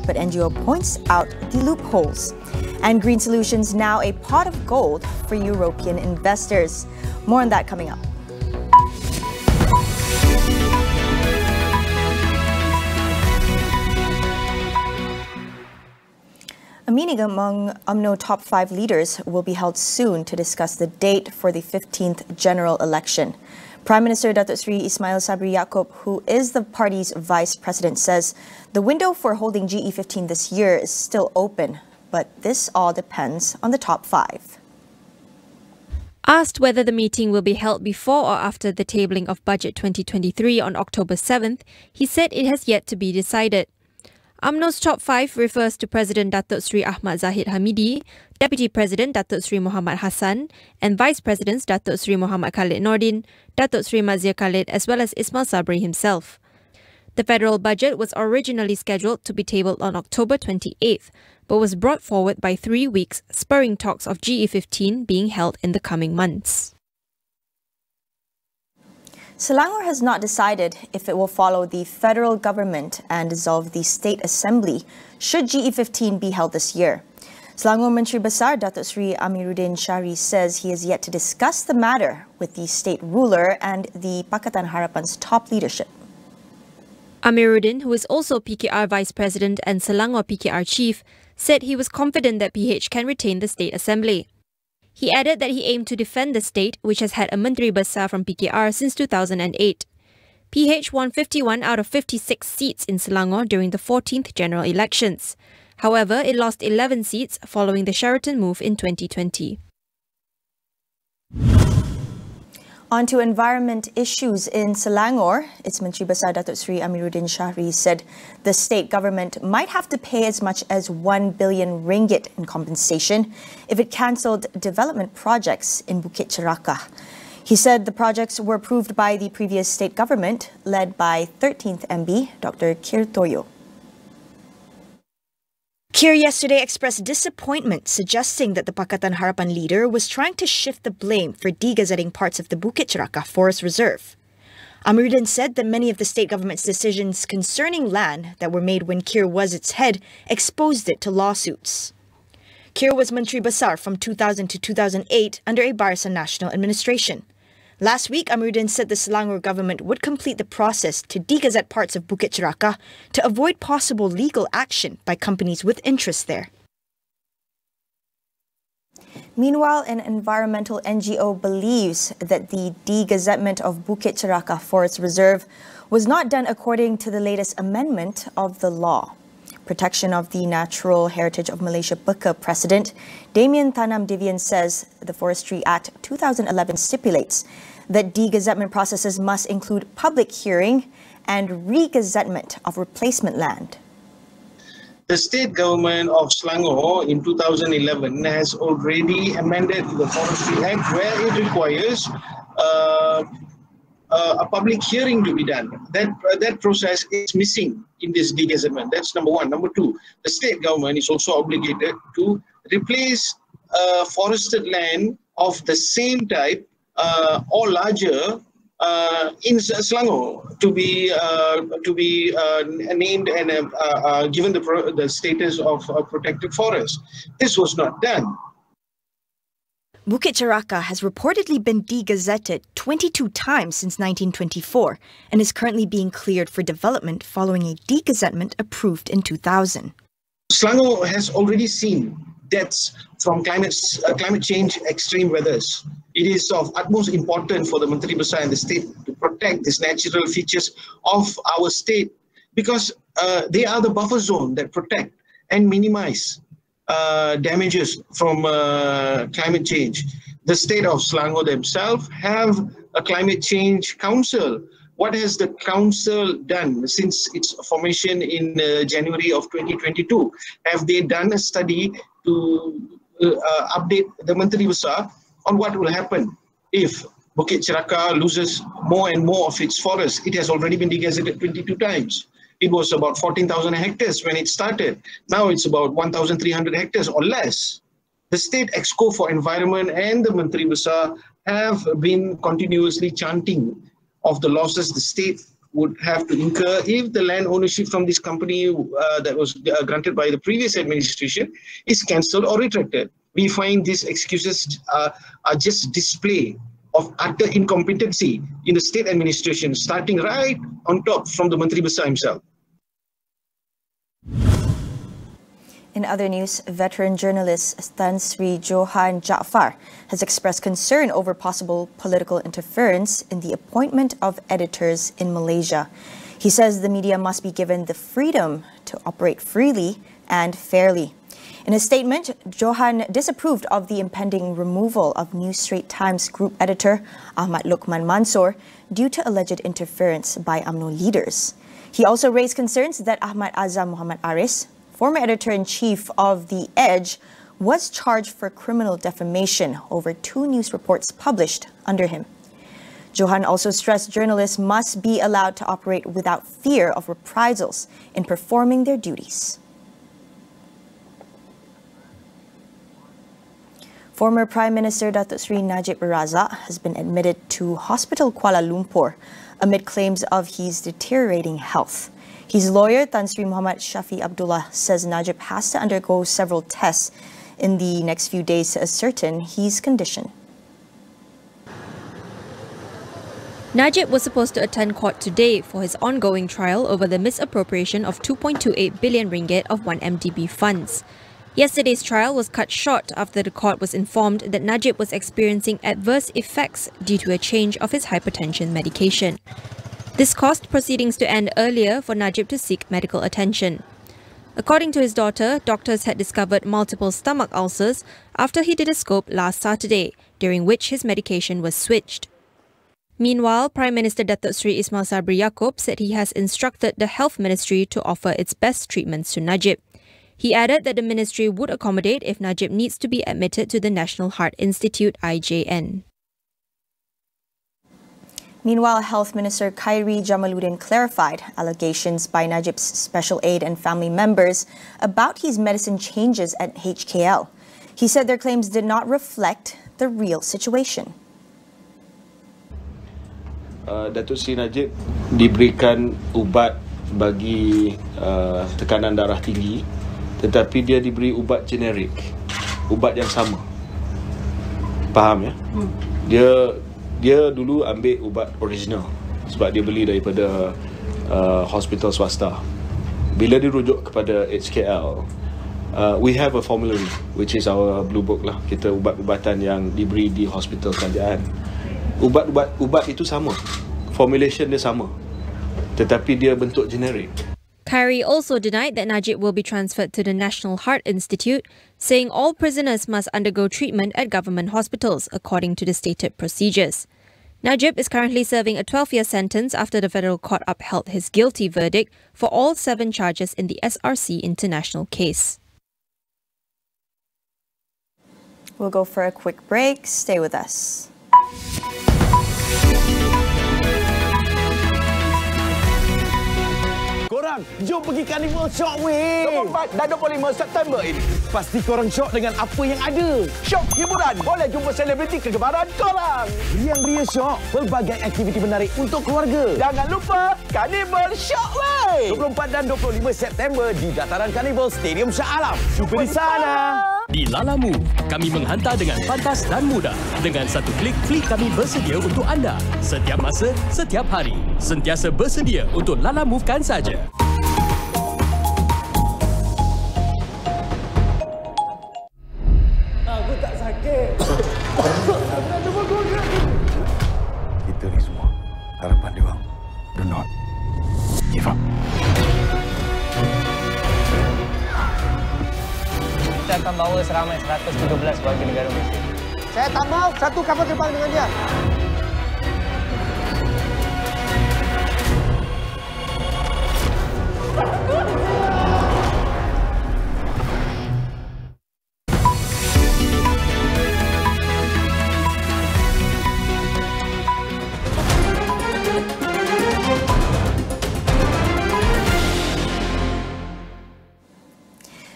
but NGO points out the loopholes. And green solutions now a pot of gold for European investors. More on that coming up. A meeting among UMNO top 5 leaders will be held soon to discuss the date for the 15th general election. Prime Minister Datuk Seri Ismail Sabri Yaakob, who is the party's vice president, says the window for holding GE15 this year is still open, but this all depends on the top 5. Asked whether the meeting will be held before or after the tabling of Budget 2023 on October 7th, he said it has yet to be decided. UMNO's top 5 refers to President Datuk Seri Ahmad Zahid Hamidi, Deputy President Datuk Seri Muhammad Hassan, and Vice Presidents Datuk Seri Muhammad Khalid Nordin, Datuk Seri Mazir Khalid, as well as Ismail Sabri himself. The federal budget was originally scheduled to be tabled on October 28th, but was brought forward by 3 weeks, spurring talks of GE15 being held in the coming months. Selangor has not decided if it will follow the federal government and dissolve the State Assembly should GE15 be held this year. Selangor Menteri Besar Datuk Seri Amiruddin Syari says he has yet to discuss the matter with the state ruler and the Pakatan Harapan's top leadership. Amiruddin, who is also PKR Vice President and Selangor PKR Chief, said he was confident that PH can retain the State Assembly. He added that he aimed to defend the state, which has had a Menteri Besar from PKR since 2008. PH won 51 out of 56 seats in Selangor during the 14th general elections. However, it lost 11 seats following the Sheraton move in 2020. On to environment issues in Selangor. Its Menteri Besar Datuk Seri Amiruddin Syari said the state government might have to pay as much as 1 billion ringgit in compensation if it cancelled development projects in Bukit Cerakah. He said the projects were approved by the previous state government, led by 13th MB Dr. Kir Toyo. Kir yesterday expressed disappointment, suggesting that the Pakatan Harapan leader was trying to shift the blame for degazetting parts of the Bukit Cerakah Forest Reserve. Amiruddin said that many of the state government's decisions concerning land that were made when Kir was its head exposed it to lawsuits. Kir was Menteri Besar from 2000 to 2008 under a Barisan Nasional administration. Last week, Amiruddin said the Selangor government would complete the process to degazette parts of Bukit Cerakah to avoid possible legal action by companies with interests there. Meanwhile, an environmental NGO believes that the degazettement of Bukit Cerakah Forest Reserve was not done according to the latest amendment of the law. Protection of the Natural Heritage of Malaysia BEKA President Damian Tanam Divian says the Forestry Act 2011 stipulates that degazettement processes must include public hearing and regazettement of replacement land. The state government of Selangor in 2011 has already amended the Forestry Act where it requires a public hearing to be done. That process is missing in this degazettement. That's number one. Number two, the state government is also obligated to replace forested land of the same type or larger in Selangor to be named and given the status of protected forest. This was not done. Bukit Cerakah has reportedly been degazetted 22 times since 1924 and is currently being cleared for development following a degazettement approved in 2000. Selangor has already seen deaths from climate change extreme weathers. It is of utmost importance for the Menteri Besar and the state to protect these natural features of our state because they are the buffer zone that protect and minimize damages from climate change. The state of Selangor themselves have a climate change council. What has the council done since its formation in January of 2022? Have they done a study to update the Menteri Besar on what will happen if Bukit Cerakah loses more and more of its forest? It has already been degazetted 22 times. It was about 14,000 hectares when it started. Now it's about 1,300 hectares or less. The State Exco for Environment and the Menteri Besar have been continuously chanting of the losses the state would have to incur if the land ownership from this company that was granted by the previous administration is cancelled or retracted. We find these excuses are just display of utter incompetency in the state administration, starting right on top from the Menteri Besar himself. In other news, veteran journalist Tan Sri Johan Jaafar has expressed concern over possible political interference in the appointment of editors in Malaysia. He says the media must be given the freedom to operate freely and fairly. In a statement, Johan disapproved of the impending removal of New Straits Times group editor Ahmad Luqman Mansor due to alleged interference by UMNO leaders. He also raised concerns that Ahmad Azam Muhammad Aris, former editor-in-chief of The Edge, was charged for criminal defamation over 2 news reports published under him. Johan also stressed journalists must be allowed to operate without fear of reprisals in performing their duties. Former Prime Minister Datuk Seri Najib Razak has been admitted to Hospital Kuala Lumpur amid claims of his deteriorating health. His lawyer, Tan Sri Muhammad Shafi Abdullah, says Najib has to undergo several tests in the next few days to ascertain his condition. Najib was supposed to attend court today for his ongoing trial over the misappropriation of 2.28 billion ringgit of 1MDB funds. Yesterday's trial was cut short after the court was informed that Najib was experiencing adverse effects due to a change of his hypertension medication. This caused proceedings to end earlier for Najib to seek medical attention. According to his daughter, doctors had discovered multiple stomach ulcers after he did a scope last Saturday, during which his medication was switched. Meanwhile, Prime Minister Datuk Seri Ismail Sabri Yaakob said he has instructed the Health Ministry to offer its best treatments to Najib. He added that the ministry would accommodate if Najib needs to be admitted to the National Heart Institute (IJN). Meanwhile, Health Minister Khairi Jamaluddin clarified allegations by Najib's special aide and family members about his medicine changes at HKL. He said their claims did not reflect the real situation. Datuk Seri Najib diberikan ubat bagi tekanan darah tinggi, tetapi dia diberi ubat generik, ubat yang sama. Faham ya? Dia dulu ambil ubat original sebab dia beli daripada hospital swasta. Bila dirujuk kepada HKL, we have a formulary which is our blue book lah. Kita ubat-ubatan yang diberi di hospital kerajaan. Ubat itu sama, formulation dia sama, tetapi dia bentuk generik. Khairi also denied that Najib will be transferred to the National Heart Institute, saying all prisoners must undergo treatment at government hospitals according to the stated procedures. Najib is currently serving a 12-year sentence after the federal court upheld his guilty verdict for all 7 charges in the SRC international case. We'll go for a quick break. Stay with us. Korang, jom pergi Carnival Shock weh! 24 dan 25 September ini. Pasti korang shock dengan apa yang ada. Shock hiburan, boleh jumpa selebriti kegemaran korang. Riang-ria shock, pelbagai aktiviti menarik untuk keluarga. Jangan lupa, Carnival Shock weh! 24 dan 25 September di dataran Carnival Stadium Shah Alam. Jumpa di sana! Di Lala Move, kami menghantar dengan pantas dan mudah. Dengan satu klik, fleet kami bersedia untuk anda. Setiap masa, setiap hari. Sentiasa bersedia untuk Lala Move-kan saja. Aku tak sakit. Kita ni semua harapan dia bang. Do not give up. Kita akan bawa seramai 113 warga negara Malaysia. Saya tak mau satu kapal terbang dengan dia.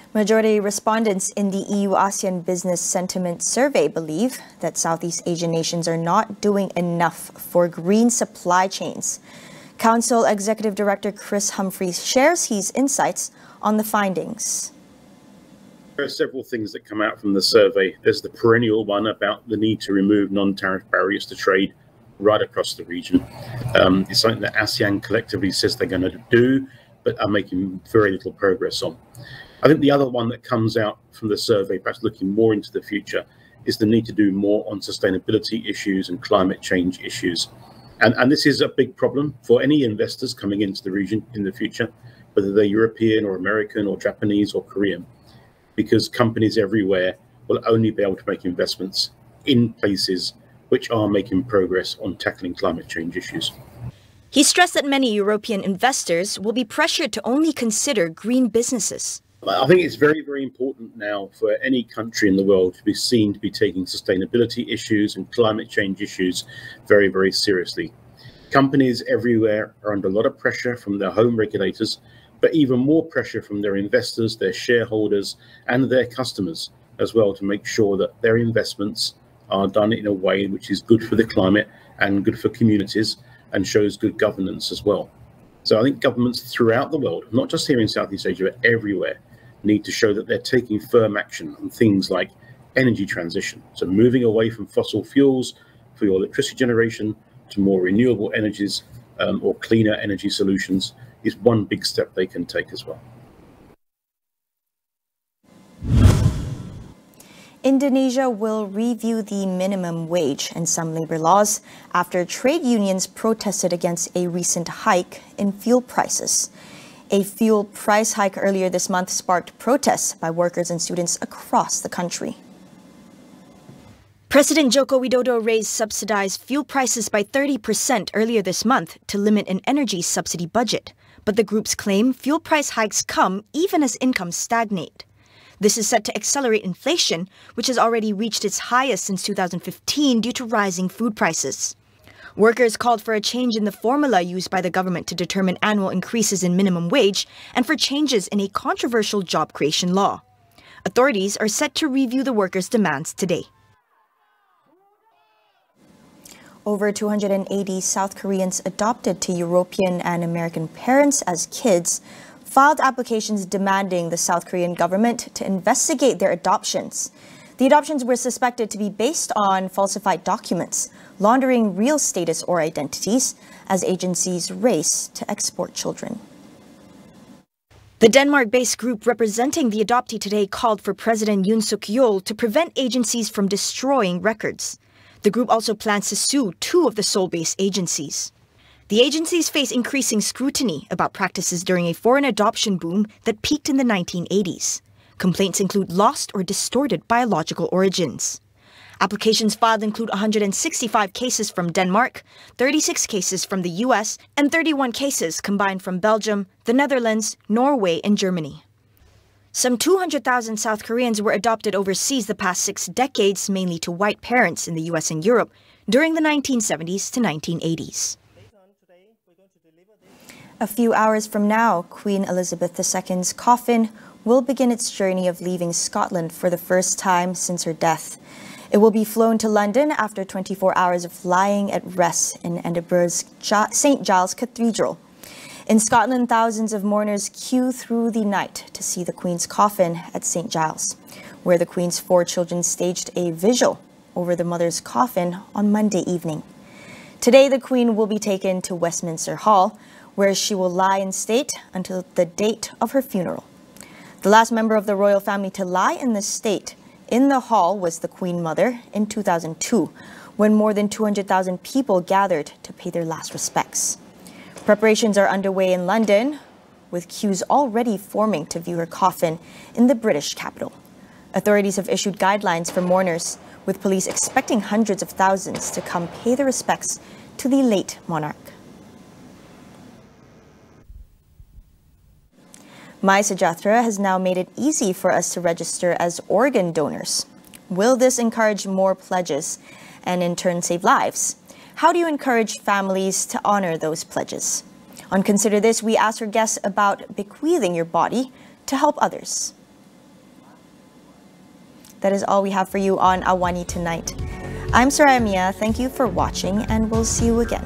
Majority respondents in the EU-ASEAN Business Sentiment Survey believe that Southeast Asian nations are not doing enough for green supply chains. Council Executive Director Chris Humphreys shares his insights on the findings. There are several things that come out from the survey. There's the perennial one about the need to remove non-tariff barriers to trade right across the region. It's something that ASEAN collectively says they're going to do, but are making very little progress on. I think the other one that comes out from the survey, perhaps looking more into the future, is the need to do more on sustainability issues and climate change issues. And this is a big problem for any investors coming into the region in the future, whether they're European or American or Japanese or Korean, because companies everywhere will only be able to make investments in places which are making progress on tackling climate change issues. He stressed that many European investors will be pressured to only consider green businesses. I think it's very, very important now for any country in the world to be seen to be taking sustainability issues and climate change issues very, very seriously. Companies everywhere are under a lot of pressure from their home regulators, but even more pressure from their investors, their shareholders, and their customers as well, to make sure that their investments are done in a way which is good for the climate and good for communities and shows good governance as well. So I think governments throughout the world, not just here in Southeast Asia, but everywhere, need to show that they're taking firm action on things like energy transition. So moving away from fossil fuels for your electricity generation to more renewable energies or cleaner energy solutions is one big step they can take as well. Indonesia will review the minimum wage and some labor laws after trade unions protested against a recent hike in fuel prices. A fuel price hike earlier this month sparked protests by workers and students across the country. President Joko Widodo raised subsidized fuel prices by 30% earlier this month to limit an energy subsidy budget. But the groups claim fuel price hikes come even as incomes stagnate. This is set to accelerate inflation, which has already reached its highest since 2015 due to rising food prices. Workers called for a change in the formula used by the government to determine annual increases in minimum wage and for changes in a controversial job creation law. Authorities are set to review the workers' demands today. Over 280 South Koreans adopted to European and American parents as kids filed applications demanding the South Korean government to investigate their adoptions. The adoptions were suspected to be based on falsified documents, laundering real status or identities as agencies race to export children. The Denmark-based group representing the adoptee today called for President Yoon Suk-yeol to prevent agencies from destroying records. The group also plans to sue 2 of the Seoul-based agencies. The agencies face increasing scrutiny about practices during a foreign adoption boom that peaked in the 1980s. Complaints include lost or distorted biological origins. Applications filed include 165 cases from Denmark, 36 cases from the US, and 31 cases combined from Belgium, the Netherlands, Norway, and Germany. Some 200,000 South Koreans were adopted overseas the past 6 decades, mainly to white parents in the US and Europe, during the 1970s to 1980s. A few hours from now, Queen Elizabeth II's coffin will begin its journey of leaving Scotland for the first time since her death. It will be flown to London after 24 hours of lying at rest in Edinburgh's St. Giles Cathedral. In Scotland, thousands of mourners queue through the night to see the Queen's coffin at St. Giles, where the Queen's 4 children staged a vigil over the mother's coffin on Monday evening. Today, the Queen will be taken to Westminster Hall, where she will lie in state until the date of her funeral. The last member of the royal family to lie in the state in the hall was the Queen Mother in 2002, when more than 200,000 people gathered to pay their last respects. Preparations are underway in London, with queues already forming to view her coffin in the British capital. Authorities have issued guidelines for mourners, with police expecting hundreds of thousands to come pay their respects to the late monarch. My Sajatra has now made it easy for us to register as organ donors. Will this encourage more pledges and in turn save lives? How do you encourage families to honor those pledges? On Consider This, we asked our guests about bequeathing your body to help others. That is all we have for you on AWANI tonight. I'm Soraya Mia. Thank you for watching, and we'll see you again.